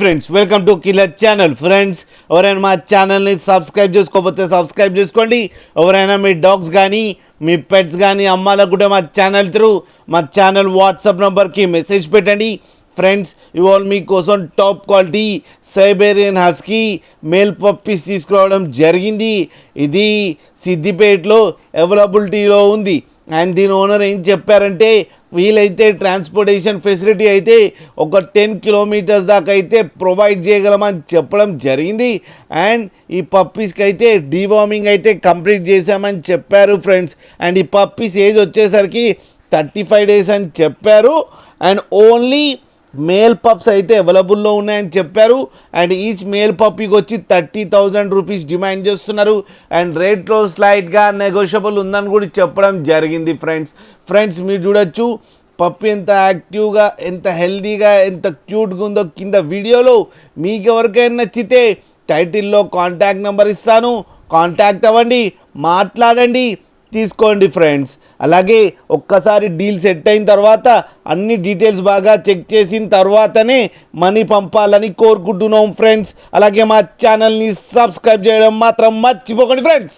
Friends, welcome to killer channel. Friends, ఎవరైనా మా ఛానల్ని సబ్స్క్రైబ్ చేసుకోకపోతే సబ్స్క్రైబ్ చేసుకోండి. ఎవరైనా మీ డాగ్స్ కానీ మీ పెట్స్ కానీ అమ్మాలకు కూడా మా ఛానల్ వాట్సాప్ నెంబర్కి మెసేజ్ పెట్టండి. ఫ్రెండ్స్, ఇవాళ మీకోసం top quality Siberian husky male puppies తీసుకురావడం జరిగింది. ఇది సిద్దిపేటలో అవైలబిలిటీలో ఉంది. అండ్ దీని ఓనర్ ఏం చెప్పారంటే, వీలైతే ట్రాన్స్పోర్టేషన్ ఫెసిలిటీ అయితే ఒక 10 కిలోమీటర్స్ దాకా అయితే ప్రొవైడ్ చేయగలమని చెప్పడం జరిగింది. అండ్ ఈ పప్పీస్కి అయితే డీవార్మింగ్ అయితే కంప్లీట్ చేశామని చెప్పారు ఫ్రెండ్స్. అండ్ ఈ పప్పీస్ ఏజ్ వచ్చేసరికి 35 డేస్ అని చెప్పారు. అండ్ ఓన్లీ మేల్ పప్స్ అయితే అవైలబుల్లో ఉన్నాయని చెప్పారు. అండ్ ఈచ్ మేల్ పప్పీకి వచ్చి 30,000 రూపీస్ డిమాండ్ చేస్తున్నారు. అండ్ రేట్లో స్లైట్గా నెగోషియబుల్ ఉందని కూడా చెప్పడం జరిగింది. ఫ్రెండ్స్ మీరు చూడొచ్చు పప్పి ఎంత యాక్టివ్గా, ఎంత హెల్తీగా, ఎంత క్యూట్గా ఉందో కింద వీడియోలో. మీకు ఎవరికైనా నచ్చితే టైటిల్లో కాంటాక్ట్ నెంబర్ ఇస్తాను, కాంటాక్ట్ అవ్వండి, మాట్లాడండి, తీసుకోండి ఫ్రెండ్స్. అలాగే ఒక్కసారి డీల్ సెట్ అయిన తర్వాత అన్ని డీటెయిల్స్ బాగా చెక్ చేసిన తర్వాతనే మనీ పంపాలని కోరుకుంటున్నాం ఫ్రెండ్స్. అలాగే మా ఛానల్ని సబ్స్క్రైబ్ చేయడం మాత్రం మర్చిపోకండి ఫ్రెండ్స్.